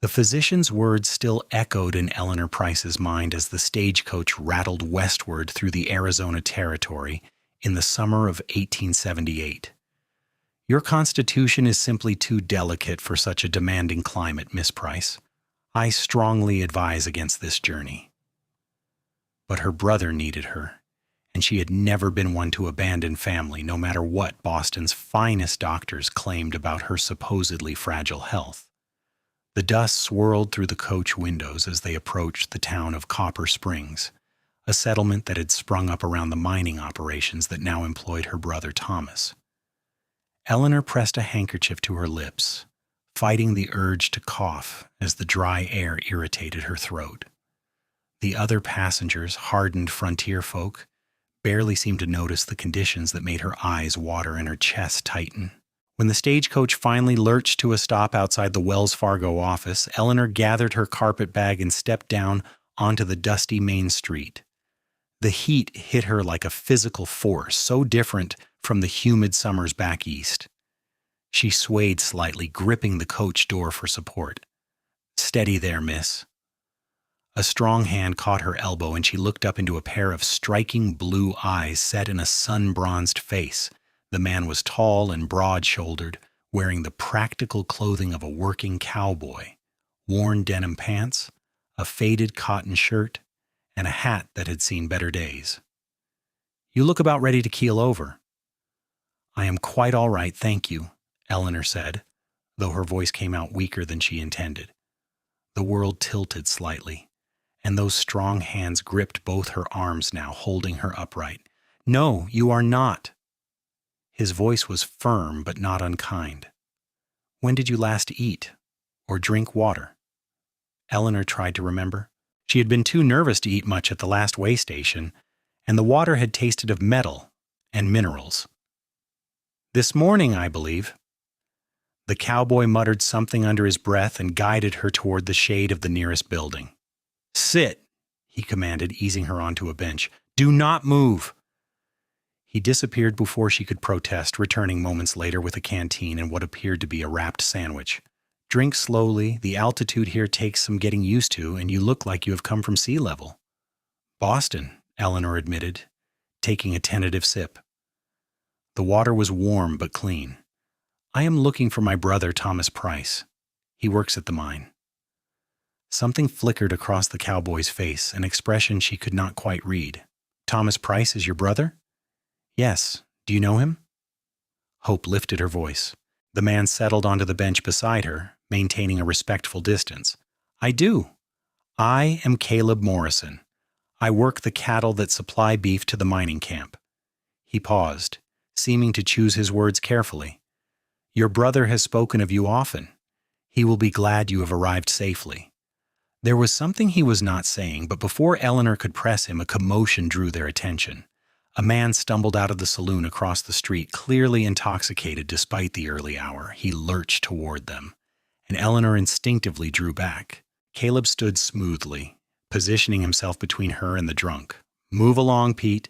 The physician's words still echoed in Eleanor Price's mind as the stagecoach rattled westward through the Arizona Territory in the summer of 1878. Your constitution is simply too delicate for such a demanding climate, Miss Price. I strongly advise against this journey. But her brother needed her, and she had never been one to abandon family, no matter what Boston's finest doctors claimed about her supposedly fragile health. The dust swirled through the coach windows as they approached the town of Copper Springs, a settlement that had sprung up around the mining operations that now employed her brother Thomas. Eleanor pressed a handkerchief to her lips, fighting the urge to cough as the dry air irritated her throat. The other passengers, hardened frontier folk, barely seemed to notice the conditions that made her eyes water and her chest tighten. When the stagecoach finally lurched to a stop outside the Wells Fargo office, Eleanor gathered her carpet bag and stepped down onto the dusty main street. The heat hit her like a physical force, so different from the humid summers back east. She swayed slightly, gripping the coach door for support. "Steady there, miss." A strong hand caught her elbow, and she looked up into a pair of striking blue eyes set in a sun-bronzed face. The man was tall and broad-shouldered, wearing the practical clothing of a working cowboy, worn denim pants, a faded cotton shirt, and a hat that had seen better days. "You look about ready to keel over." "I am quite all right, thank you," Eleanor said, though her voice came out weaker than she intended. The world tilted slightly, and those strong hands gripped both her arms now, holding her upright. "No, you are not." His voice was firm but not unkind. "When did you last eat or drink water?" Eleanor tried to remember. She had been too nervous to eat much at the last way station, and the water had tasted of metal and minerals. "This morning, I believe." The cowboy muttered something under his breath and guided her toward the shade of the nearest building. "Sit," he commanded, easing her onto a bench. "Do not move." He disappeared before she could protest, returning moments later with a canteen and what appeared to be a wrapped sandwich. "Drink slowly. The altitude here takes some getting used to, and you look like you have come from sea level." "Boston," Eleanor admitted, taking a tentative sip. The water was warm but clean. "I am looking for my brother, Thomas Price. He works at the mine." Something flickered across the cowboy's face, an expression she could not quite read. "Thomas Price is your brother?" "Yes. Do you know him?" Hope lifted her voice. The man settled onto the bench beside her, maintaining a respectful distance. "I do. I am Caleb Morrison. I work the cattle that supply beef to the mining camp." He paused, seeming to choose his words carefully. "Your brother has spoken of you often. He will be glad you have arrived safely." There was something he was not saying, but before Eleanor could press him, a commotion drew their attention. A man stumbled out of the saloon across the street, clearly intoxicated despite the early hour. He lurched toward them, and Eleanor instinctively drew back. Caleb stood smoothly, positioning himself between her and the drunk. "Move along, Pete."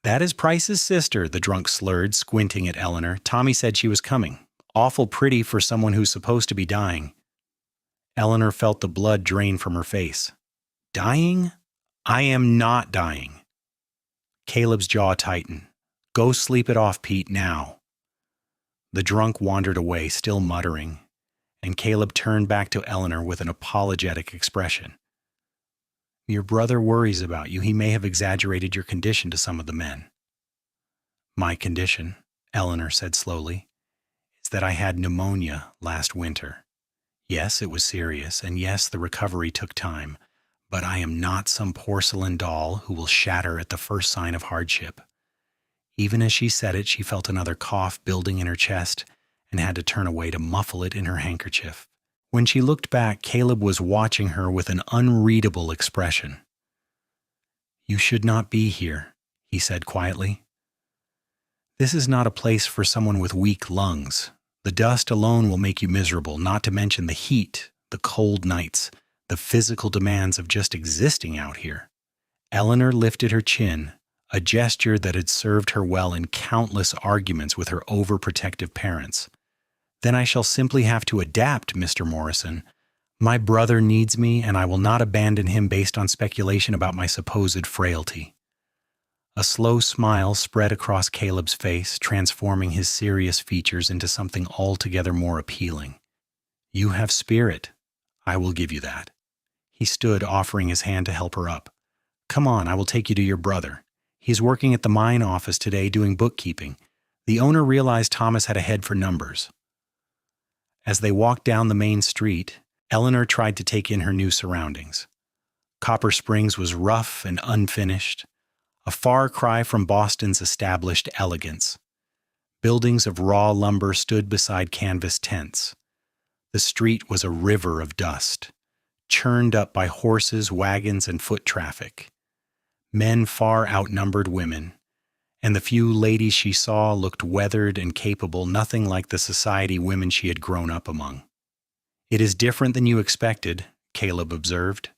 "That is Price's sister," the drunk slurred, squinting at Eleanor. "Tommy said she was coming. Awful pretty for someone who's supposed to be dying." Eleanor felt the blood drain from her face. "Dying? I am not dying." Caleb's jaw tightened. "Go sleep it off, Pete, now." The drunk wandered away, still muttering, and Caleb turned back to Eleanor with an apologetic expression. "Your brother worries about you. He may have exaggerated your condition to some of the men." "My condition," Eleanor said slowly, "is that I had pneumonia last winter. Yes, it was serious, and yes, the recovery took time, but I am not some porcelain doll who will shatter at the first sign of hardship." Even as she said it, she felt another cough building in her chest and had to turn away to muffle it in her handkerchief. When she looked back, Caleb was watching her with an unreadable expression. "You should not be here," he said quietly. "This is not a place for someone with weak lungs. The dust alone will make you miserable, not to mention the heat, the cold nights, the physical demands of just existing out here." Eleanor lifted her chin, a gesture that had served her well in countless arguments with her overprotective parents. Then I shall simply have to adapt, Mr. Morrison. My brother needs me, and I will not abandon him based on speculation about my supposed frailty." A slow smile spread across Caleb's face, transforming his serious features into something altogether more appealing. "You have spirit. I will give you that." He stood, offering his hand to help her up. "Come on, I will take you to your brother. He's working at the mine office today doing bookkeeping." The owner realized Thomas had a head for numbers. As they walked down the main street, Eleanor tried to take in her new surroundings. Copper Springs was rough and unfinished, a far cry from Boston's established elegance. Buildings of raw lumber stood beside canvas tents. The street was a river of dust, churned up by horses, wagons, and foot traffic. Men far outnumbered women, and the few ladies she saw looked weathered and capable, nothing like the society women she had grown up among. "It is different than you expected," Caleb observed,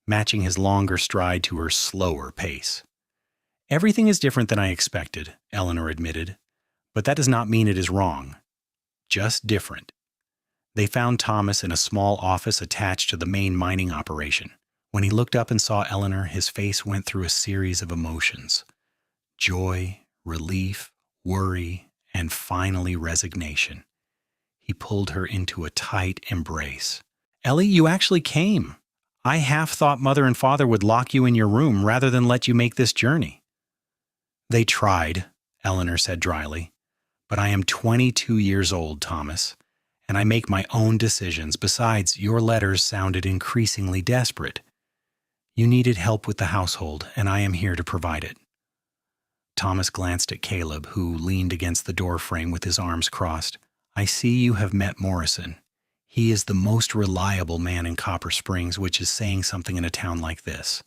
matching his longer stride to her slower pace. "Everything is different than I expected," Eleanor admitted, "but that does not mean it is wrong. Just different." They found Thomas in a small office attached to the main mining operation. When he looked up and saw Eleanor, his face went through a series of emotions: joy, relief, worry, and finally resignation. He pulled her into a tight embrace. "Ellie, you actually came. I half thought Mother and Father would lock you in your room rather than let you make this journey." "They tried," Eleanor said dryly. "But I am 22 years old, Thomas, and I make my own decisions. Besides, your letters sounded increasingly desperate. You needed help with the household, and I am here to provide it." Thomas glanced at Caleb, who leaned against the doorframe with his arms crossed. "I see you have met Morrison. He is the most reliable man in Copper Springs, which is saying something in a town like this."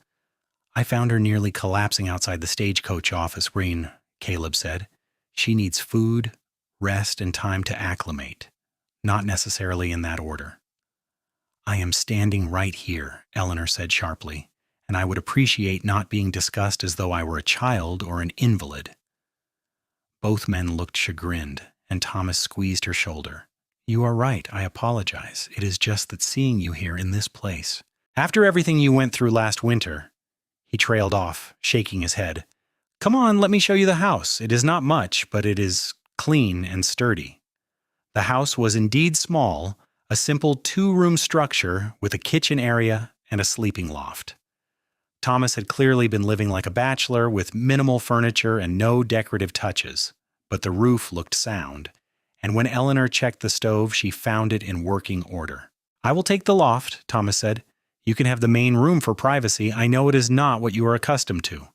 "I found her nearly collapsing outside the stagecoach office, Green," Caleb said. "She needs food, rest, and time to acclimate. Not necessarily in that order." "I am standing right here," Eleanor said sharply, "and I would appreciate not being discussed as though I were a child or an invalid." Both men looked chagrined, and Thomas squeezed her shoulder. "You are right. I apologize. It is just that seeing you here in this place, after everything you went through last winter—" He trailed off, shaking his head. "Come on, let me show you the house. It is not much, but it is clean and sturdy." The house was indeed small, a simple 2-room structure with a kitchen area and a sleeping loft. Thomas had clearly been living like a bachelor with minimal furniture and no decorative touches, but the roof looked sound, and when Eleanor checked the stove, she found it in working order. "I will take the loft," Thomas said. "You can have the main room for privacy. I know it is not what you are accustomed to."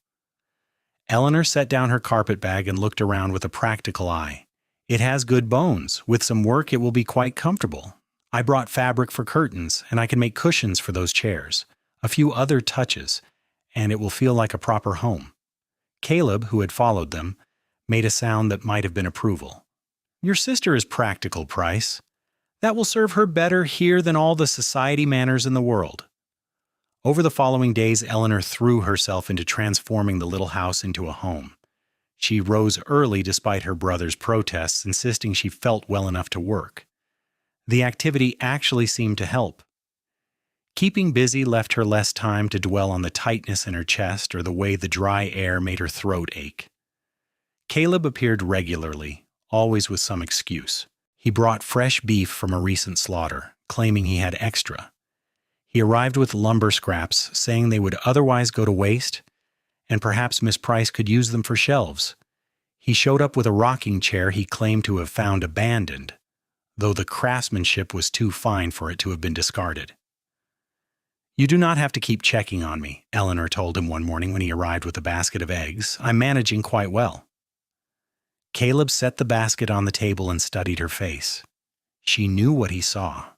Eleanor set down her carpet bag and looked around with a practical eye. "It has good bones. With some work, it will be quite comfortable. I brought fabric for curtains, and I can make cushions for those chairs. A few other touches, and it will feel like a proper home." Caleb, who had followed them, made a sound that might have been approval. "Your sister is practical, Price. That will serve her better here than all the society manners in the world." Over the following days, Eleanor threw herself into transforming the little house into a home. She rose early despite her brother's protests, insisting she felt well enough to work. The activity actually seemed to help. Keeping busy left her less time to dwell on the tightness in her chest or the way the dry air made her throat ache. Caleb appeared regularly, always with some excuse. He brought fresh beef from a recent slaughter, claiming he had extra. He arrived with lumber scraps, saying they would otherwise go to waste, and perhaps Miss Price could use them for shelves. He showed up with a rocking chair he claimed to have found abandoned, though the craftsmanship was too fine for it to have been discarded. "You do not have to keep checking on me," Eleanor told him one morning when he arrived with a basket of eggs. "I'm managing quite well." Caleb set the basket on the table and studied her face. She knew what he saw: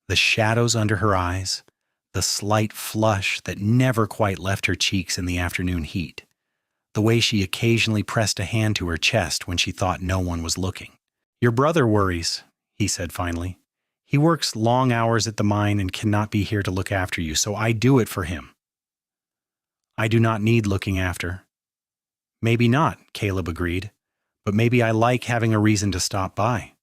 the shadows under her eyes, the slight flush that never quite left her cheeks in the afternoon heat, the way she occasionally pressed a hand to her chest when she thought no one was looking. "Your brother worries," he said finally. "He works long hours at the mine and cannot be here to look after you, so I do it for him." "I do not need looking after." "Maybe not," Caleb agreed, "but maybe I like having a reason to stop by."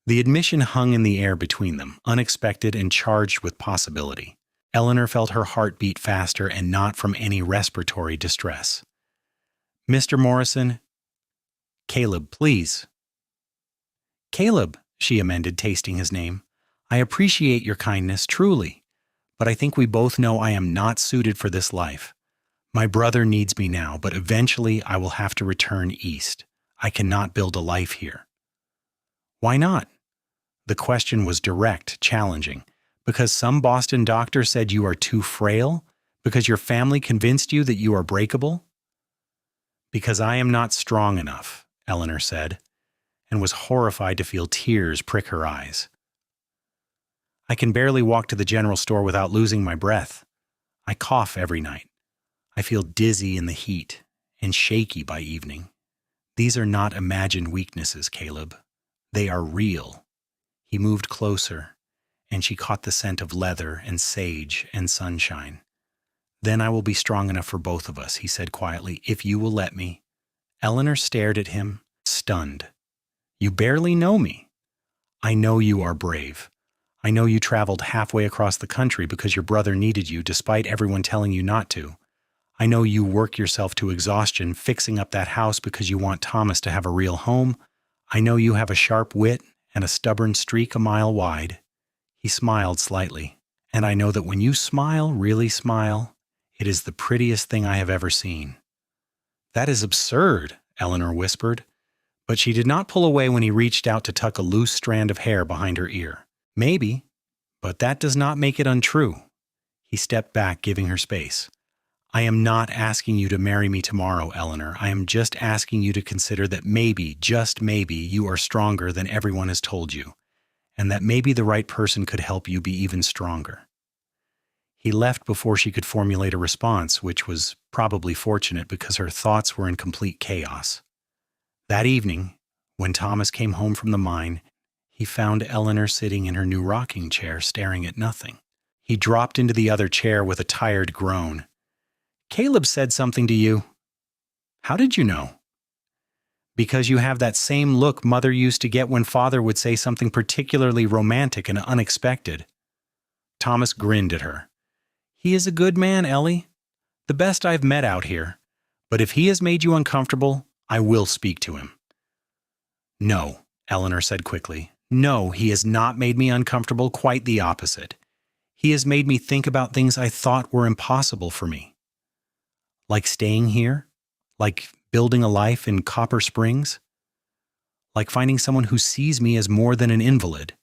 The admission hung in the air between them, unexpected and charged with possibility. Eleanor felt her heart beat faster and not from any respiratory distress. "Mr. Morrison." "Caleb, please." "Caleb," she amended, tasting his name. "I appreciate your kindness, truly, but I think we both know I am not suited for this life. My brother needs me now, but eventually I will have to return east. I cannot build a life here." "Why not?" The question was direct, challenging. "Because some Boston doctor said you are too frail? Because your family convinced you that you are breakable?" "Because I am not strong enough," Eleanor said, and was horrified to feel tears prick her eyes. "I can barely walk to the general store without losing my breath. I cough every night. I feel dizzy in the heat and shaky by evening. These are not imagined weaknesses, Caleb. They are real." He moved closer, and she caught the scent of leather and sage and sunshine. "Then I will be strong enough for both of us," he said quietly, "if you will let me." Eleanor stared at him, stunned. "You barely know me." "I know you are brave. I know you traveled halfway across the country because your brother needed you despite everyone telling you not to. I know you work yourself to exhaustion fixing up that house because you want Thomas to have a real home. I know you have a sharp wit and a stubborn streak a mile wide." He smiled slightly. "And I know that when you smile, really smile, it is the prettiest thing I have ever seen." "That is absurd," Eleanor whispered, but she did not pull away when he reached out to tuck a loose strand of hair behind her ear. "Maybe, but that does not make it untrue." He stepped back, giving her space. "I am not asking you to marry me tomorrow, Eleanor. I am just asking you to consider that maybe, just maybe, you are stronger than everyone has told you, and that maybe the right person could help you be even stronger." He left before she could formulate a response, which was probably fortunate because her thoughts were in complete chaos. That evening, when Thomas came home from the mine, he found Eleanor sitting in her new rocking chair, staring at nothing. He dropped into the other chair with a tired groan. "Caleb said something to you." "How did you know?" "Because you have that same look Mother used to get when Father would say something particularly romantic and unexpected." Thomas grinned at her. "He is a good man, Ellie. The best I've met out here. But if he has made you uncomfortable, I will speak to him." "No," Eleanor said quickly. "No, he has not made me uncomfortable, quite the opposite. He has made me think about things I thought were impossible for me. Like staying here? Like building a life in Copper Springs? Like finding someone who sees me as more than an invalid."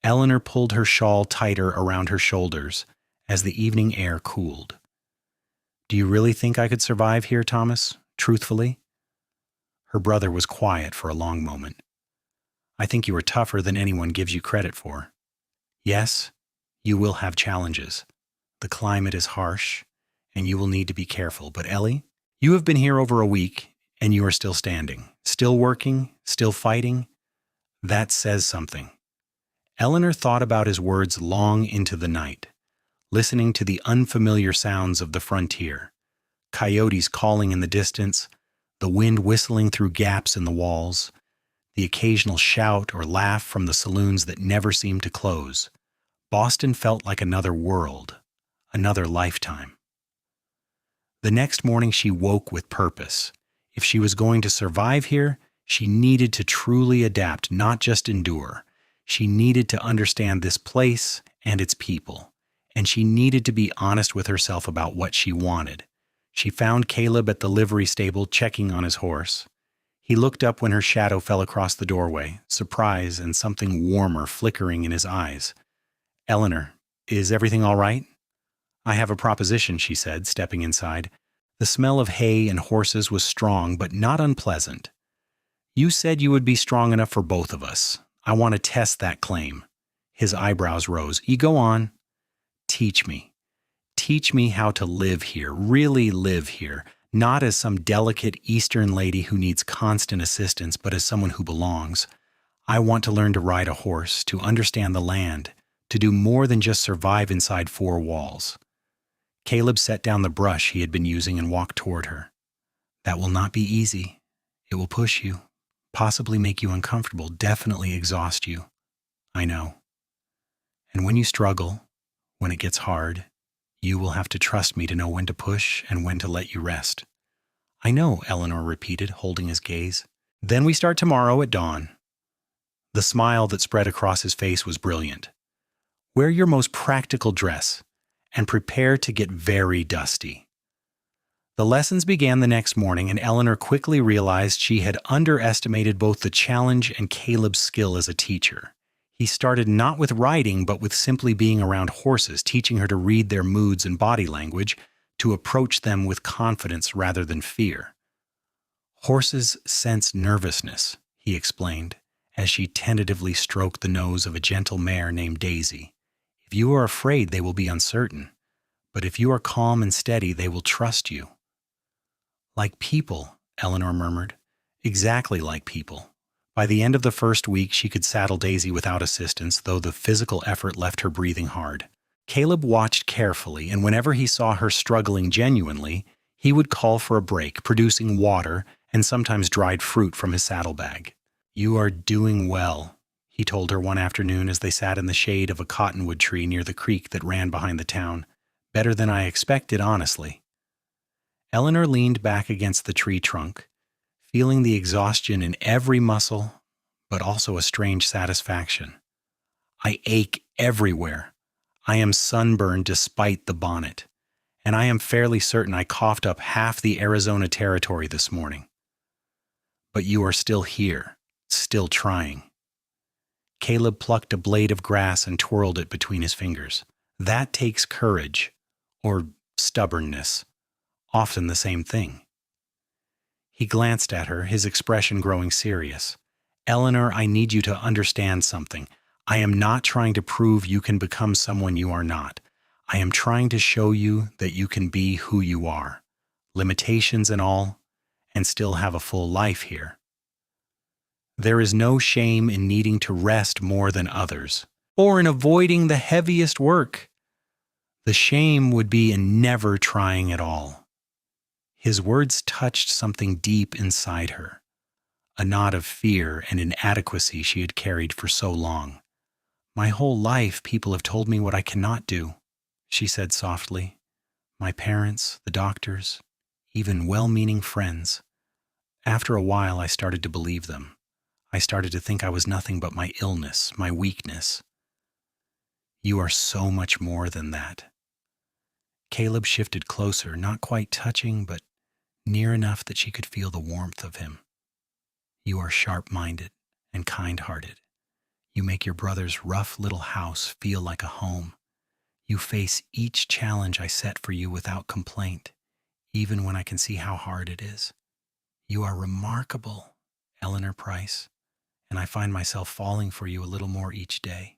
Eleanor pulled her shawl tighter around her shoulders as the evening air cooled. "Do you really think I could survive here, Thomas? Truthfully?" Her brother was quiet for a long moment. "I think you are tougher than anyone gives you credit for. Yes, you will have challenges. The climate is harsh, and you will need to be careful. But Ellie, you have been here over a week, and you are still standing, still working, still fighting. That says something." Eleanor thought about his words long into the night, listening to the unfamiliar sounds of the frontier. Coyotes calling in the distance, the wind whistling through gaps in the walls, the occasional shout or laugh from the saloons that never seemed to close. Boston felt like another world, another lifetime. The next morning she woke with purpose. If she was going to survive here, she needed to truly adapt, not just endure. She needed to understand this place and its people, and she needed to be honest with herself about what she wanted. She found Caleb at the livery stable checking on his horse. He looked up when her shadow fell across the doorway, surprise and something warmer flickering in his eyes. "Eleanor, is everything all right?" "I have a proposition," she said, stepping inside. The smell of hay and horses was strong, but not unpleasant. "You said you would be strong enough for both of us. I want to test that claim." His eyebrows rose. "You go on." "Teach me. Teach me how to live here, really live here, not as some delicate Eastern lady who needs constant assistance, but as someone who belongs. I want to learn to ride a horse, to understand the land, to do more than just survive inside four walls." Caleb set down the brush he had been using and walked toward her. "That will not be easy. It will push you, possibly make you uncomfortable, definitely exhaust you. I know. And when you struggle, when it gets hard, you will have to trust me to know when to push and when to let you rest. I know, Eleanor repeated, holding his gaze. Then we start tomorrow at dawn. The smile that spread across his face was brilliant. Wear your most practical dress and prepare to get very dusty. The lessons began the next morning, and Eleanor quickly realized she had underestimated both the challenge and Caleb's skill as a teacher. He started not with riding, but with simply being around horses, teaching her to read their moods and body language, to approach them with confidence rather than fear. Horses sense nervousness, he explained, as she tentatively stroked the nose of a gentle mare named Daisy. If you are afraid, they will be uncertain, but if you are calm and steady, they will trust you. Like people, Eleanor murmured. Exactly like people. By the end of the first week, she could saddle Daisy without assistance, though the physical effort left her breathing hard. Caleb watched carefully, and whenever he saw her struggling genuinely, he would call for a break, producing water and sometimes dried fruit from his saddlebag. You are doing well, he told her one afternoon as they sat in the shade of a cottonwood tree near the creek that ran behind the town. Better than I expected, honestly. Eleanor leaned back against the tree trunk, feeling the exhaustion in every muscle, but also a strange satisfaction. I ache everywhere. I am sunburned despite the bonnet, and I am fairly certain I coughed up half the Arizona territory this morning. But you are still here, still trying. Caleb plucked a blade of grass and twirled it between his fingers. That takes courage, or stubbornness, often the same thing. He glanced at her, his expression growing serious. Eleanor, I need you to understand something. I am not trying to prove you can become someone you are not. I am trying to show you that you can be who you are, limitations and all, and still have a full life here. There is no shame in needing to rest more than others, or in avoiding the heaviest work. The shame would be in never trying at all. His words touched something deep inside her, a knot of fear and inadequacy she had carried for so long. My whole life, people have told me what I cannot do, she said softly. My parents, the doctors, even well-meaning friends. After a while, I started to believe them. I started to think I was nothing but my illness, my weakness. You are so much more than that. Caleb shifted closer, not quite touching, but near enough that she could feel the warmth of him. You are sharp-minded and kind-hearted. You make your brother's rough little house feel like a home. You face each challenge I set for you without complaint, even when I can see how hard it is. You are remarkable, Eleanor Price, and I find myself falling for you a little more each day.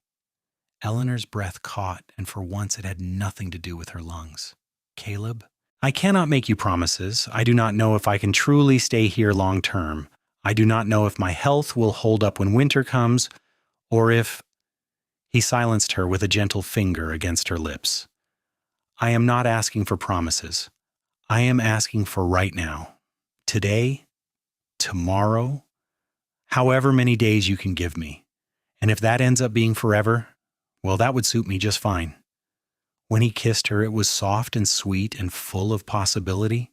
Eleanor's breath caught, and for once it had nothing to do with her lungs. Caleb, I cannot make you promises. I do not know if I can truly stay here long term. I do not know if my health will hold up when winter comes, or if... He silenced her with a gentle finger against her lips. I am not asking for promises. I am asking for right now. Today, tomorrow, however many days you can give me. And if that ends up being forever, well, that would suit me just fine. When he kissed her, it was soft and sweet and full of possibility.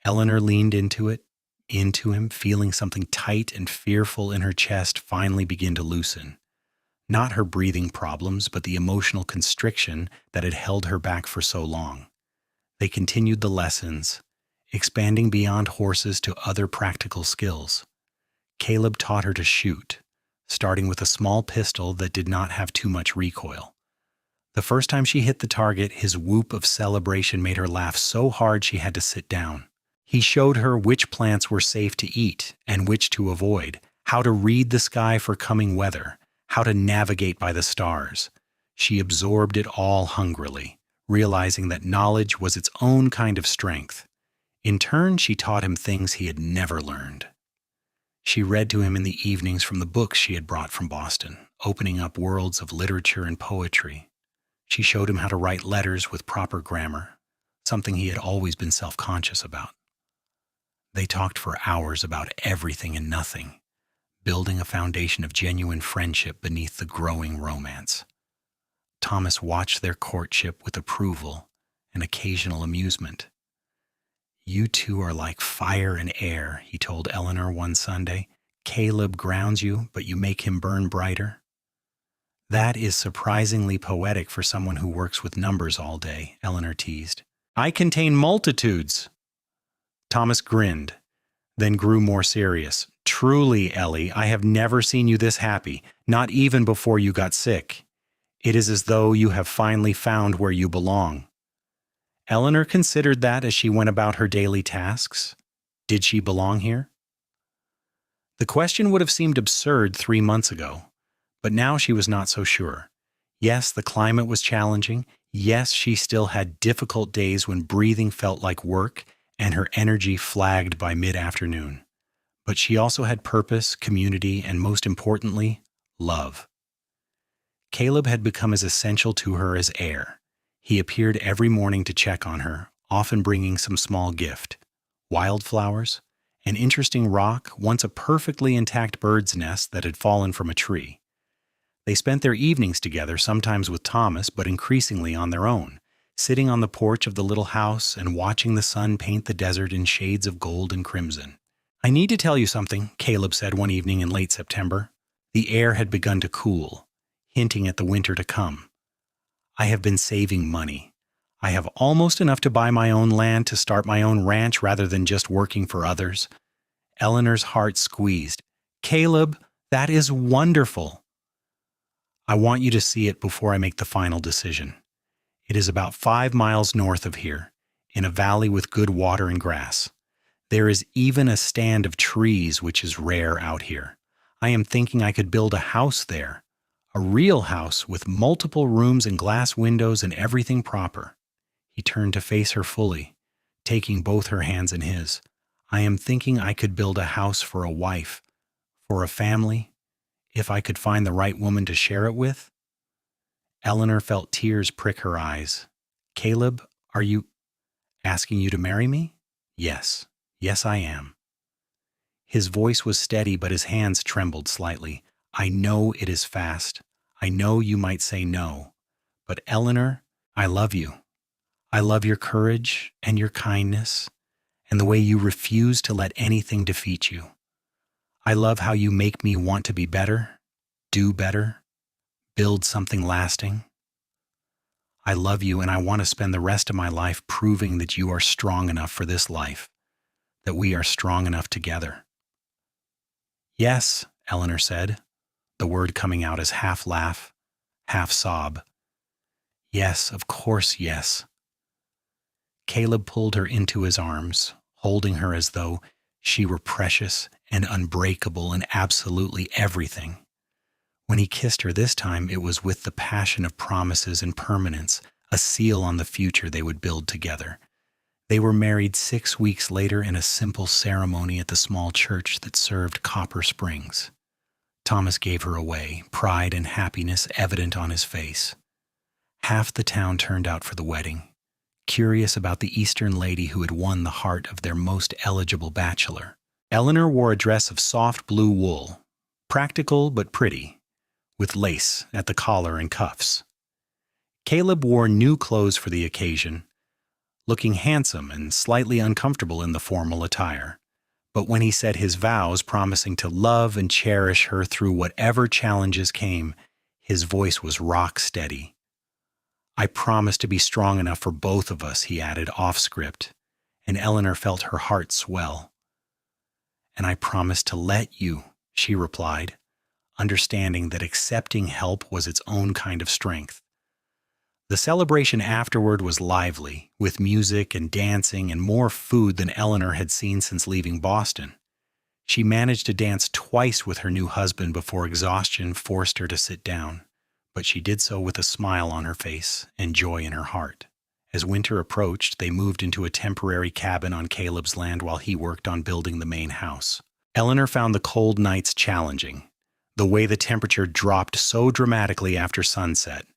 Eleanor leaned into him, feeling something tight and fearful in her chest finally begin to loosen. Not her breathing problems, but the emotional constriction that had held her back for so long. They continued the lessons, expanding beyond horses to other practical skills. Caleb taught her to shoot, starting with a small pistol that did not have too much recoil. The first time she hit the target, his whoop of celebration made her laugh so hard she had to sit down. He showed her which plants were safe to eat and which to avoid, how to read the sky for coming weather, how to navigate by the stars. She absorbed it all hungrily, realizing that knowledge was its own kind of strength. In turn, she taught him things he had never learned. She read to him in the evenings from the books she had brought from Boston, opening up worlds of literature and poetry. She showed him how to write letters with proper grammar, something he had always been self-conscious about. They talked for hours about everything and nothing, building a foundation of genuine friendship beneath the growing romance. Thomas watched their courtship with approval and occasional amusement. "You two are like fire and air," he told Eleanor one Sunday. "Caleb grounds you, but you make him burn brighter." "That is surprisingly poetic for someone who works with numbers all day," Eleanor teased. "I contain multitudes." Thomas grinned, then grew more serious. "Truly, Ellie, I have never seen you this happy, not even before you got sick. It is as though you have finally found where you belong." Eleanor considered that as she went about her daily tasks. Did she belong here? The question would have seemed absurd 3 months ago, but now she was not so sure. Yes, the climate was challenging. Yes, she still had difficult days when breathing felt like work and her energy flagged by mid-afternoon. But she also had purpose, community, and most importantly, love. Caleb had become as essential to her as air. He appeared every morning to check on her, often bringing some small gift. Wildflowers, an interesting rock, once a perfectly intact bird's nest that had fallen from a tree. They spent their evenings together, sometimes with Thomas, but increasingly on their own, sitting on the porch of the little house and watching the sun paint the desert in shades of gold and crimson. "I need to tell you something," Caleb said one evening in late September. The air had begun to cool, hinting at the winter to come. "I have been saving money. I have almost enough to buy my own land to start my own ranch rather than just working for others." Eleanor's heart squeezed. "Caleb, that is wonderful." "I want you to see it before I make the final decision. It is about 5 miles north of here, in a valley with good water and grass. There is even a stand of trees, which is rare out here. I am thinking I could build a house there. A real house with multiple rooms and glass windows and everything proper." He turned to face her fully, taking both her hands in his. "I am thinking I could build a house for a wife, for a family, if I could find the right woman to share it with." Eleanor felt tears prick her eyes. "Caleb, are you asking you to marry me?" "Yes. Yes, I am." His voice was steady, but his hands trembled slightly. "I know it is fast. I know you might say no. But Eleanor, I love you. I love your courage and your kindness and the way you refuse to let anything defeat you. I love how you make me want to be better, do better, build something lasting. I love you, and I want to spend the rest of my life proving that you are strong enough for this life, that we are strong enough together." "Yes," Eleanor said, the word coming out as half laugh, half sob. "Yes, of course, yes." Caleb pulled her into his arms, holding her as though she were precious and unbreakable and absolutely everything. When he kissed her this time, it was with the passion of promises and permanence, a seal on the future they would build together. They were married 6 weeks later in a simple ceremony at the small church that served Copper Springs. Thomas gave her away, pride and happiness evident on his face. Half the town turned out for the wedding, curious about the Eastern lady who had won the heart of their most eligible bachelor. Eleanor wore a dress of soft blue wool, practical but pretty, with lace at the collar and cuffs. Caleb wore new clothes for the occasion, looking handsome and slightly uncomfortable in the formal attire. But when he said his vows, promising to love and cherish her through whatever challenges came, his voice was rock steady. "I promise to be strong enough for both of us," he added off script, and Eleanor felt her heart swell. "And I promise to let you," she replied, understanding that accepting help was its own kind of strength. The celebration afterward was lively, with music and dancing and more food than Eleanor had seen since leaving Boston. She managed to dance twice with her new husband before exhaustion forced her to sit down, but she did so with a smile on her face and joy in her heart. As winter approached, they moved into a temporary cabin on Caleb's land while he worked on building the main house. Eleanor found the cold nights challenging, the way the temperature dropped so dramatically after sunset.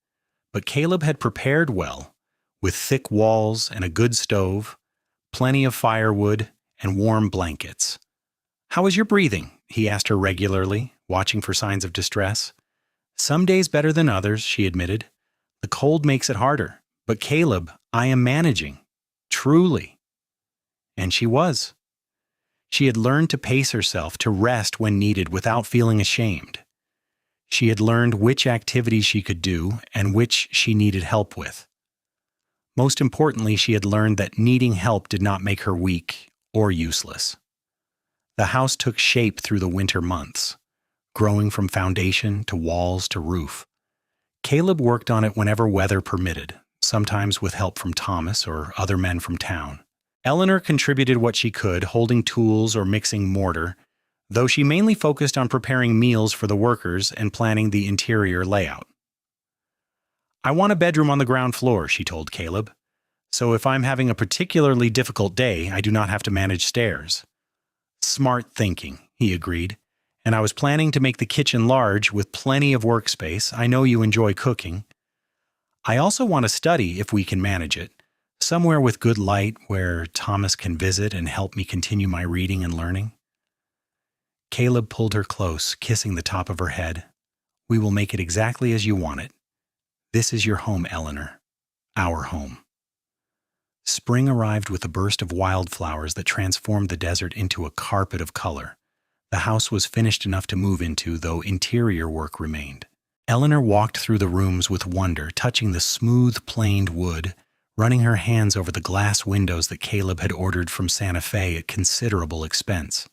But Caleb had prepared well, with thick walls and a good stove, plenty of firewood, and warm blankets. "How is your breathing?" he asked her regularly, watching for signs of distress. Some days better than others, she admitted. The cold makes it harder. But Caleb, I am managing. Truly. And she was. She had learned to pace herself, to rest when needed without feeling ashamed. She had learned which activities she could do and which she needed help with. Most importantly, she had learned that needing help did not make her weak or useless. The house took shape through the winter months, growing from foundation to walls to roof. Caleb worked on it whenever weather permitted, sometimes with help from Thomas or other men from town. Eleanor contributed what she could, holding tools or mixing mortar, though she mainly focused on preparing meals for the workers and planning the interior layout. I want a bedroom on the ground floor, she told Caleb, so if I'm having a particularly difficult day, I do not have to manage stairs. Smart thinking, he agreed, and I was planning to make the kitchen large with plenty of workspace. I know you enjoy cooking. I also want to study if we can manage it, somewhere with good light where Thomas can visit and help me continue my reading and learning. Caleb pulled her close, kissing the top of her head. We will make it exactly as you want it. This is your home, Eleanor. Our home. Spring arrived with a burst of wildflowers that transformed the desert into a carpet of color. The house was finished enough to move into, though interior work remained. Eleanor walked through the rooms with wonder, touching the smooth, planed wood, running her hands over the glass windows that Caleb had ordered from Santa Fe at considerable expense.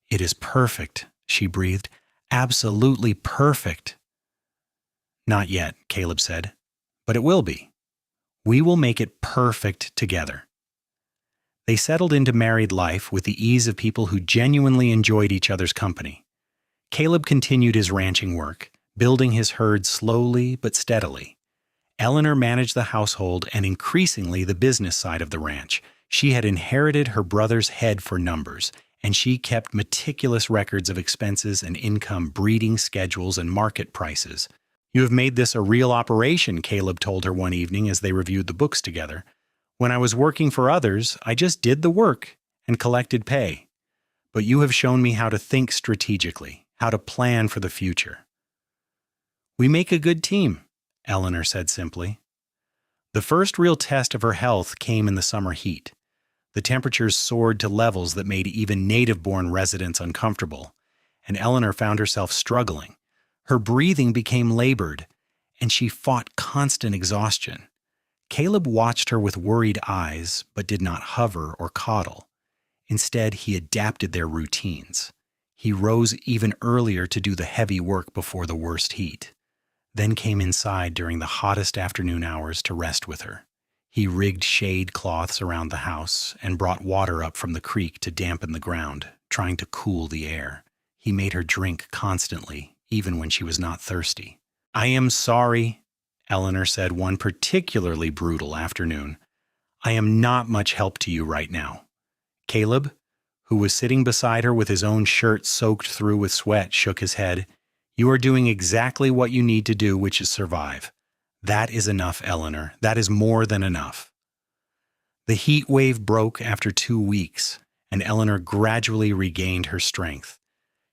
It is perfect, she breathed. Absolutely perfect. Not yet, Caleb said, but it will be. We will make it perfect together. They settled into married life with the ease of people who genuinely enjoyed each other's company. Caleb continued his ranching work, building his herd slowly but steadily. Eleanor managed the household and increasingly the business side of the ranch. She had inherited her brother's head for numbers, and she kept meticulous records of expenses and income, breeding schedules, and market prices. You have made this a real operation, Caleb told her one evening as they reviewed the books together. When I was working for others, I just did the work and collected pay. But you have shown me how to think strategically, how to plan for the future. We make a good team, Eleanor said simply. The first real test of her health came in the summer heat. The temperatures soared to levels that made even native-born residents uncomfortable, and Eleanor found herself struggling. Her breathing became labored, and she fought constant exhaustion. Caleb watched her with worried eyes, but did not hover or coddle. Instead, he adapted their routines. He rose even earlier to do the heavy work before the worst heat, then came inside during the hottest afternoon hours to rest with her. He rigged shade cloths around the house and brought water up from the creek to dampen the ground, trying to cool the air. He made her drink constantly, even when she was not thirsty. I am sorry, Eleanor said one particularly brutal afternoon. I am not much help to you right now. Caleb, who was sitting beside her with his own shirt soaked through with sweat, shook his head. You are doing exactly what you need to do, which is survive. That is enough, Eleanor. That is more than enough. The heat wave broke after 2 weeks, and Eleanor gradually regained her strength.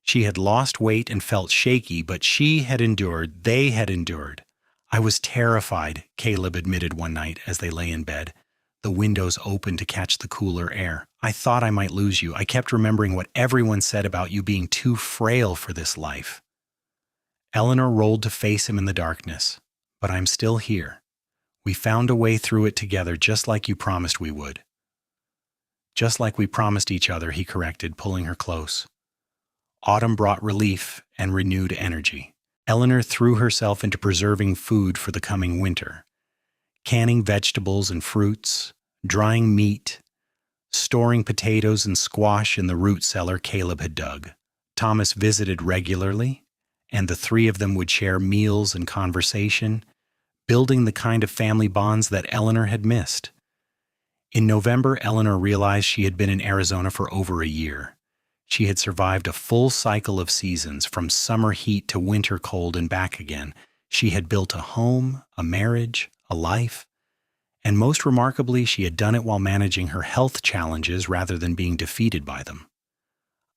She had lost weight and felt shaky, but she had endured. They had endured. I was terrified, Caleb admitted one night as they lay in bed, the windows open to catch the cooler air. I thought I might lose you. I kept remembering what everyone said about you being too frail for this life. Eleanor rolled to face him in the darkness. But I'm still here. We found a way through it together, just like you promised we would. Just like we promised each other, he corrected, pulling her close. Autumn brought relief and renewed energy. Eleanor threw herself into preserving food for the coming winter, canning vegetables and fruits, drying meat, storing potatoes and squash in the root cellar Caleb had dug. Thomas visited regularly, and the three of them would share meals and conversation, building the kind of family bonds that Eleanor had missed. In November, Eleanor realized she had been in Arizona for over a year. She had survived a full cycle of seasons, from summer heat to winter cold and back again. She had built a home, a marriage, a life, and most remarkably, she had done it while managing her health challenges rather than being defeated by them.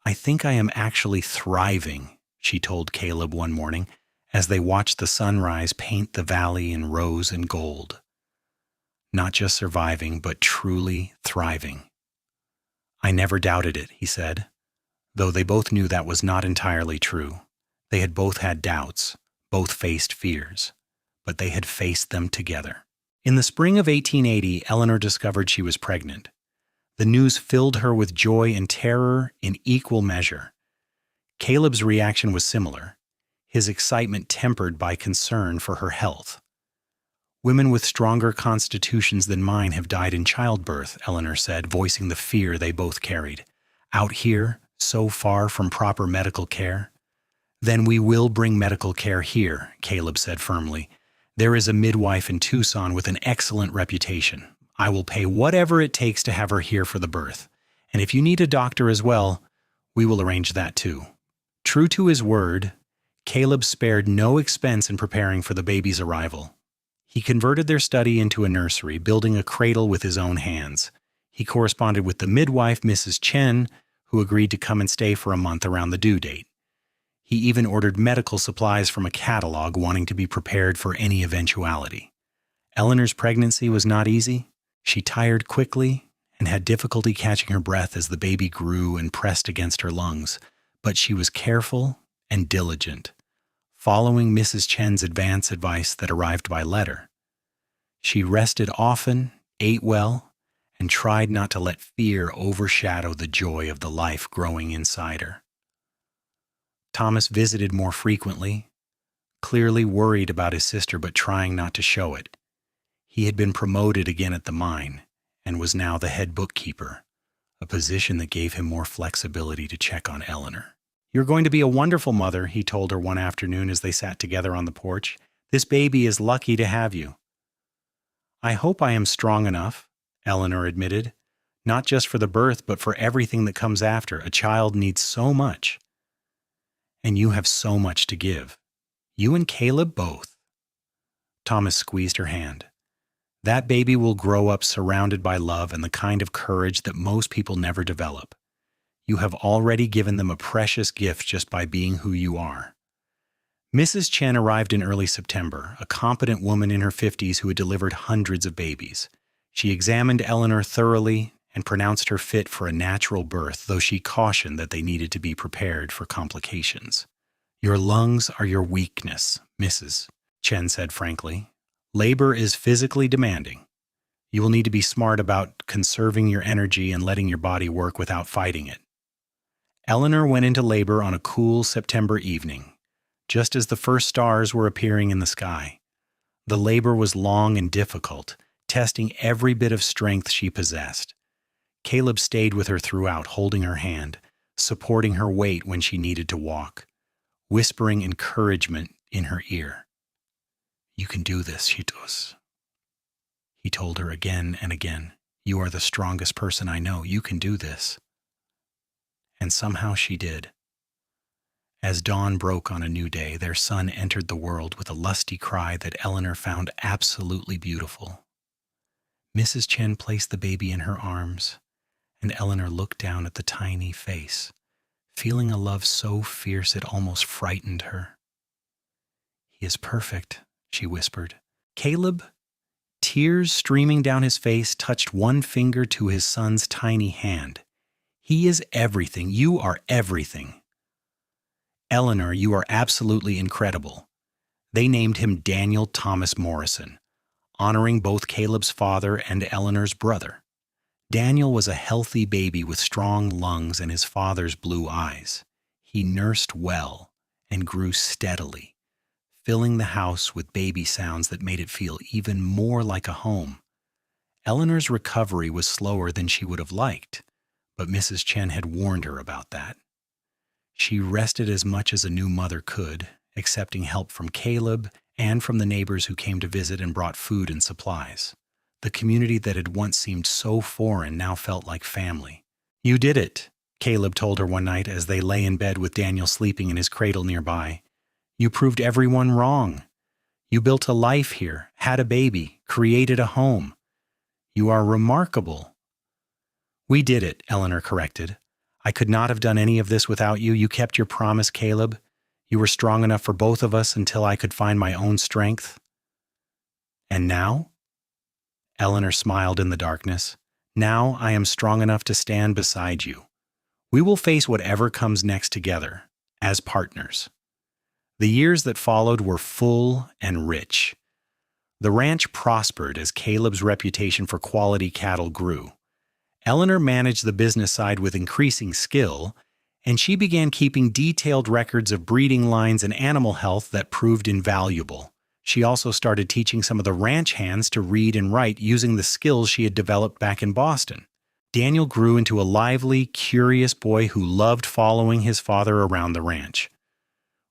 I think I am actually thriving, she told Caleb one morning as they watched the sunrise paint the valley in rose and gold. Not just surviving, but truly thriving. I never doubted it, he said, though they both knew that was not entirely true. They had both had doubts, both faced fears, but they had faced them together. In the spring of 1880, Eleanor discovered she was pregnant. The news filled her with joy and terror in equal measure. Caleb's reaction was similar, his excitement tempered by concern for her health. Women with stronger constitutions than mine have died in childbirth, Eleanor said, voicing the fear they both carried. Out here, so far from proper medical care? Then we will bring medical care here, Caleb said firmly. There is a midwife in Tucson with an excellent reputation. I will pay whatever it takes to have her here for the birth. And if you need a doctor as well, we will arrange that too. True to his word, Caleb spared no expense in preparing for the baby's arrival. He converted their study into a nursery, building a cradle with his own hands. He corresponded with the midwife, Mrs. Chen, who agreed to come and stay for a month around the due date. He even ordered medical supplies from a catalog, wanting to be prepared for any eventuality. Eleanor's pregnancy was not easy. She tired quickly and had difficulty catching her breath as the baby grew and pressed against her lungs, but she was careful and diligent, following Mrs. Chen's advance advice that arrived by letter. She rested often, ate well, and tried not to let fear overshadow the joy of the life growing inside her. Thomas visited more frequently, clearly worried about his sister but trying not to show it. He had been promoted again at the mine and was now the head bookkeeper, a position that gave him more flexibility to check on Eleanor. You're going to be a wonderful mother, he told her one afternoon as they sat together on the porch. This baby is lucky to have you. I hope I am strong enough, Eleanor admitted, not just for the birth, but for everything that comes after. A child needs so much. And you have so much to give. You and Caleb both. Thomas squeezed her hand. That baby will grow up surrounded by love and the kind of courage that most people never develop. You have already given them a precious gift just by being who you are. Mrs. Chen arrived in early September, a competent woman in her 50s who had delivered hundreds of babies. She examined Eleanor thoroughly and pronounced her fit for a natural birth, though she cautioned that they needed to be prepared for complications. Your lungs are your weakness, Mrs. Chen said frankly. Labor is physically demanding. You will need to be smart about conserving your energy and letting your body work without fighting it. Eleanor went into labor on a cool September evening, just as the first stars were appearing in the sky. The labor was long and difficult, testing every bit of strength she possessed. Caleb stayed with her throughout, holding her hand, supporting her weight when she needed to walk, whispering encouragement in her ear. You can do this, Shitos. He told her again and again, you are the strongest person I know. You can do this. And somehow she did. As dawn broke on a new day, their son entered the world with a lusty cry that Eleanor found absolutely beautiful. Mrs. Chen placed the baby in her arms, and Eleanor looked down at the tiny face, feeling a love so fierce it almost frightened her. He is perfect, she whispered. Caleb, tears streaming down his face, touched one finger to his son's tiny hand. He is everything. You are everything. Eleanor, you are absolutely incredible. They named him Daniel Thomas Morrison, honoring both Caleb's father and Eleanor's brother. Daniel was a healthy baby with strong lungs and his father's blue eyes. He nursed well and grew steadily, filling the house with baby sounds that made it feel even more like a home. Eleanor's recovery was slower than she would have liked, but Mrs. Chen had warned her about that. She rested as much as a new mother could, accepting help from Caleb and from the neighbors who came to visit and brought food and supplies. The community that had once seemed so foreign now felt like family. You did it, Caleb told her one night as they lay in bed with Daniel sleeping in his cradle nearby. You proved everyone wrong. You built a life here, had a baby, created a home. You are remarkable. We did it, Eleanor corrected. I could not have done any of this without you. You kept your promise, Caleb. You were strong enough for both of us until I could find my own strength. And now? Eleanor smiled in the darkness. Now I am strong enough to stand beside you. We will face whatever comes next together, as partners. The years that followed were full and rich. The ranch prospered as Caleb's reputation for quality cattle grew. Eleanor managed the business side with increasing skill, and she began keeping detailed records of breeding lines and animal health that proved invaluable. She also started teaching some of the ranch hands to read and write using the skills she had developed back in Boston. Daniel grew into a lively, curious boy who loved following his father around the ranch.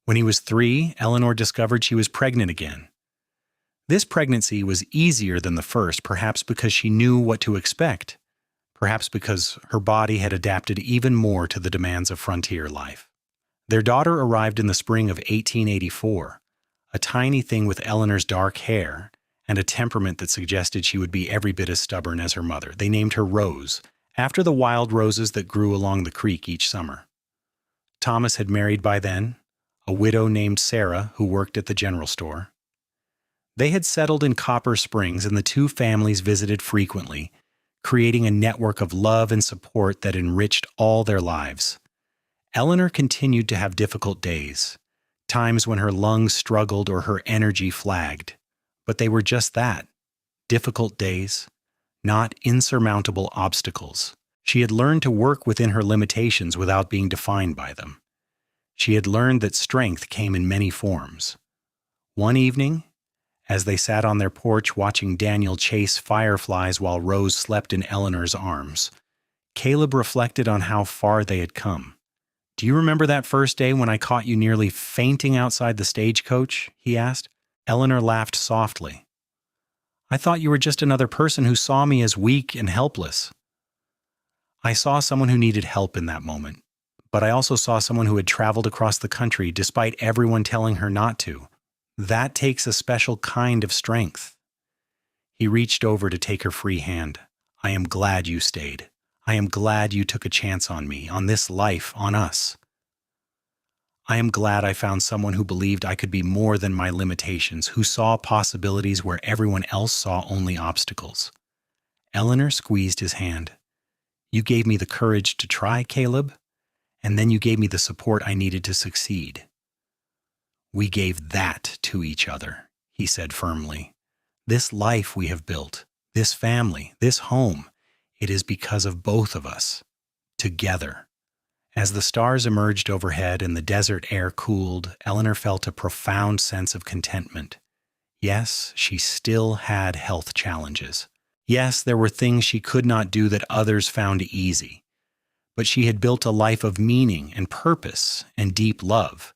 When he was 3, Eleanor discovered she was pregnant again. This pregnancy was easier than the first, perhaps because she knew what to expect, perhaps because her body had adapted even more to the demands of frontier life. Their daughter arrived in the spring of 1884, a tiny thing with Eleanor's dark hair and a temperament that suggested she would be every bit as stubborn as her mother. They named her Rose, after the wild roses that grew along the creek each summer. Thomas had married by then, a widow named Sarah who worked at the general store. They had settled in Copper Springs, and the two families visited frequently, creating a network of love and support that enriched all their lives. Eleanor continued to have difficult days, times when her lungs struggled or her energy flagged. But they were just that, difficult days, not insurmountable obstacles. She had learned to work within her limitations without being defined by them. She had learned that strength came in many forms. One evening, as they sat on their porch watching Daniel chase fireflies while Rose slept in Eleanor's arms, Caleb reflected on how far they had come. "Do you remember that first day when I caught you nearly fainting outside the stagecoach?" he asked. Eleanor laughed softly. "I thought you were just another person who saw me as weak and helpless." "I saw someone who needed help in that moment, but I also saw someone who had traveled across the country despite everyone telling her not to. That takes a special kind of strength." He reached over to take her free hand. "I am glad you stayed. I am glad you took a chance on me, on this life, on us. I am glad I found someone who believed I could be more than my limitations, who saw possibilities where everyone else saw only obstacles." Eleanor squeezed his hand. "You gave me the courage to try, Caleb, and then you gave me the support I needed to succeed." "We gave that to each other," he said firmly. "This life we have built, this family, this home, it is because of both of us, together." As the stars emerged overhead and the desert air cooled, Eleanor felt a profound sense of contentment. Yes, she still had health challenges. Yes, there were things she could not do that others found easy. But she had built a life of meaning and purpose and deep love.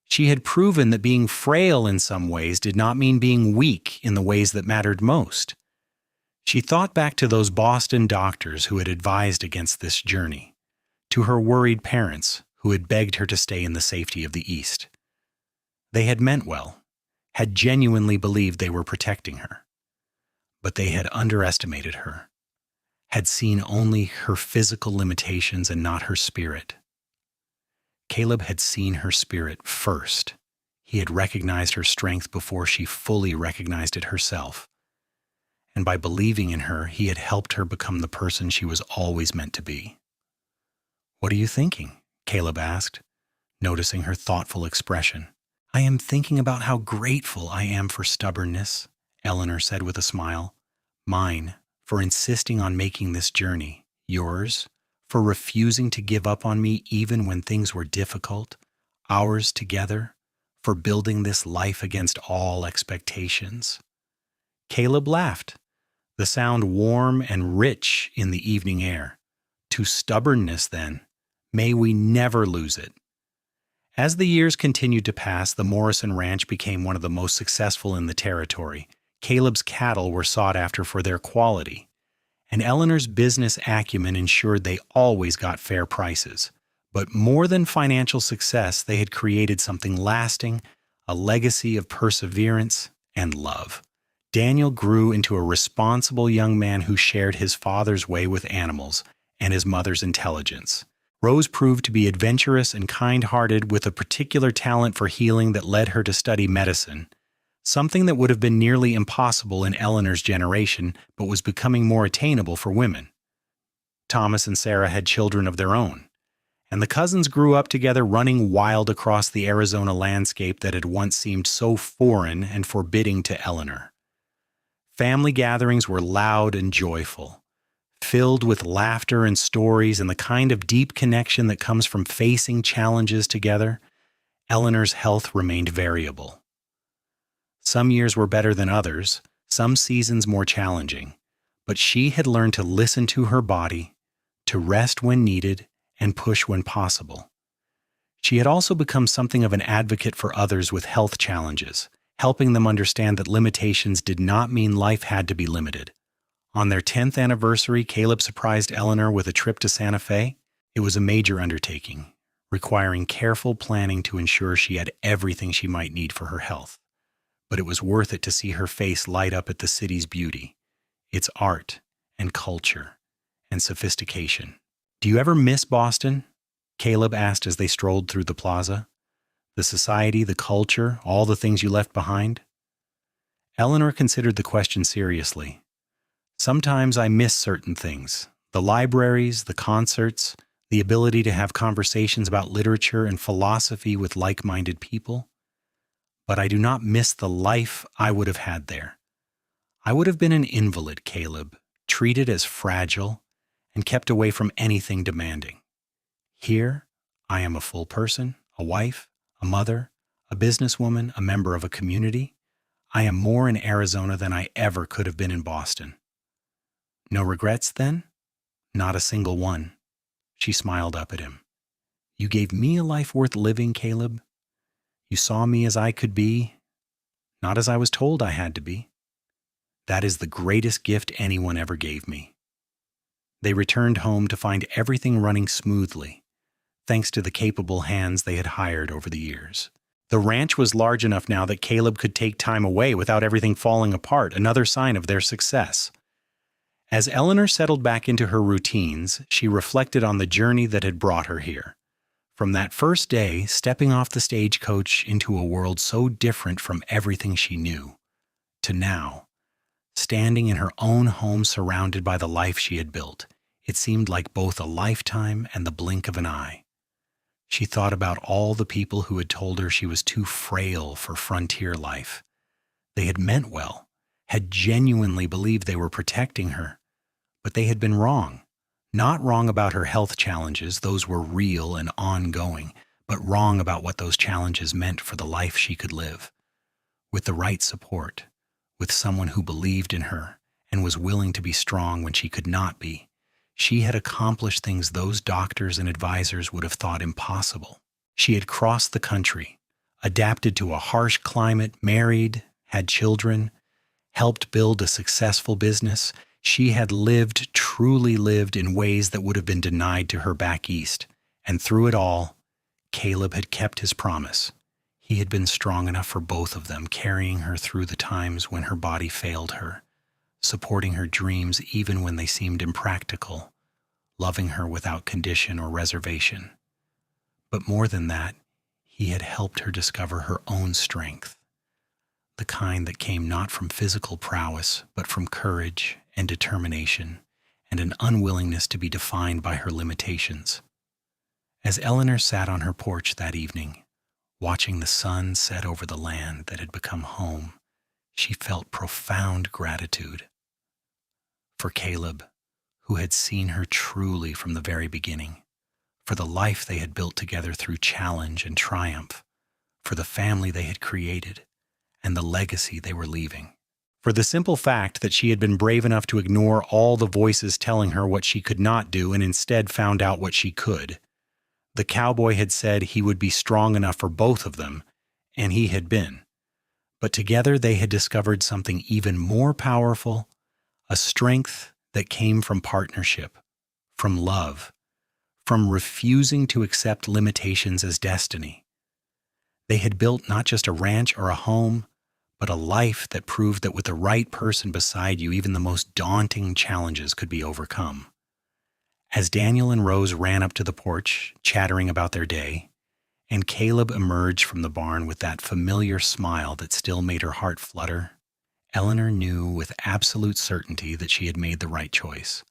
She had proven that being frail in some ways did not mean being weak in the ways that mattered most. She thought back to those Boston doctors who had advised against this journey, to her worried parents who had begged her to stay in the safety of the East. They had meant well, had genuinely believed they were protecting her. But they had underestimated her, had seen only her physical limitations and not her spirit. Caleb had seen her spirit first. He had recognized her strength before she fully recognized it herself. And by believing in her, he had helped her become the person she was always meant to be. "What are you thinking?" Caleb asked, noticing her thoughtful expression. "I am thinking about how grateful I am for stubbornness," Eleanor said with a smile. "Mine, for insisting on making this journey. Yours, for refusing to give up on me even when things were difficult. Ours together, for building this life against all expectations." Caleb laughed, the sound warm and rich in the evening air. "To stubbornness, then. May we never lose it." As the years continued to pass, the Morrison Ranch became one of the most successful in the territory. Caleb's cattle were sought after for their quality, and Eleanor's business acumen ensured they always got fair prices. But more than financial success, they had created something lasting, a legacy of perseverance and love. Daniel grew into a responsible young man who shared his father's way with animals and his mother's intelligence. Rose proved to be adventurous and kind-hearted, with a particular talent for healing that led her to study medicine, something that would have been nearly impossible in Eleanor's generation but was becoming more attainable for women. Thomas and Sarah had children of their own, and the cousins grew up together, running wild across the Arizona landscape that had once seemed so foreign and forbidding to Eleanor. Family gatherings were loud and joyful, filled with laughter and stories and the kind of deep connection that comes from facing challenges together. Eleanor's health remained variable. Some years were better than others, some seasons more challenging, but she had learned to listen to her body, to rest when needed, and push when possible. She had also become something of an advocate for others with health challenges, helping them understand that limitations did not mean life had to be limited. On their 10th anniversary, Caleb surprised Eleanor with a trip to Santa Fe. It was a major undertaking, requiring careful planning to ensure she had everything she might need for her health. But it was worth it to see her face light up at the city's beauty, its art and culture and sophistication. "Do you ever miss Boston?" Caleb asked as they strolled through the plaza. "The society, the culture, all the things you left behind?" Eleanor considered the question seriously. "Sometimes I miss certain things, the libraries, the concerts, the ability to have conversations about literature and philosophy with like-minded people. But I do not miss the life I would have had there. I would have been an invalid, Caleb, treated as fragile and kept away from anything demanding. Here, I am a full person, a wife, a mother, a businesswoman, a member of a community. I am more in Arizona than I ever could have been in Boston." "No regrets, then?" "Not a single one." She smiled up at him. "You gave me a life worth living, Caleb. You saw me as I could be, not as I was told I had to be. That is the greatest gift anyone ever gave me." They returned home to find everything running smoothly, thanks to the capable hands they had hired over the years. The ranch was large enough now that Caleb could take time away without everything falling apart, another sign of their success. As Eleanor settled back into her routines, she reflected on the journey that had brought her here. From that first day, stepping off the stagecoach into a world so different from everything she knew, to now, standing in her own home surrounded by the life she had built, it seemed like both a lifetime and the blink of an eye. She thought about all the people who had told her she was too frail for frontier life. They had meant well, had genuinely believed they were protecting her, but they had been wrong. Not wrong about her health challenges, those were real and ongoing, but wrong about what those challenges meant for the life she could live. With the right support, with someone who believed in her and was willing to be strong when she could not be, she had accomplished things those doctors and advisors would have thought impossible. She had crossed the country, adapted to a harsh climate, married, had children, helped build a successful business. She had lived, truly lived, in ways that would have been denied to her back east. And through it all, Caleb had kept his promise. He had been strong enough for both of them, carrying her through the times when her body failed her, supporting her dreams even when they seemed impractical, loving her without condition or reservation. But more than that, he had helped her discover her own strength, the kind that came not from physical prowess, but from courage and determination, and an unwillingness to be defined by her limitations. As Eleanor sat on her porch that evening, watching the sun set over the land that had become home, she felt profound gratitude for Caleb, who had seen her truly from the very beginning, for the life they had built together through challenge and triumph, for the family they had created, and the legacy they were leaving. For the simple fact that she had been brave enough to ignore all the voices telling her what she could not do and instead found out what she could. The cowboy had said he would be strong enough for both of them, and he had been. But together they had discovered something even more powerful, a strength that came from partnership, from love, from refusing to accept limitations as destiny. They had built not just a ranch or a home, but a life that proved that with the right person beside you, even the most daunting challenges could be overcome. As Daniel and Rose ran up to the porch, chattering about their day, and Caleb emerged from the barn with that familiar smile that still made her heart flutter, Eleanor knew with absolute certainty that she had made the right choice.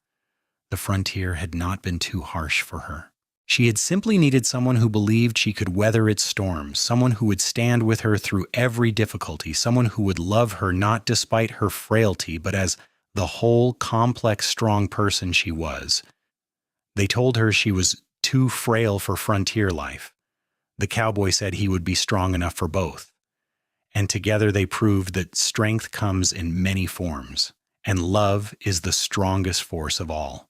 The frontier had not been too harsh for her. She had simply needed someone who believed she could weather its storms, someone who would stand with her through every difficulty, someone who would love her not despite her frailty, but as the whole, complex, strong person she was. They told her she was too frail for frontier life. The cowboy said he would be strong enough for both. And together they proved that strength comes in many forms, and love is the strongest force of all.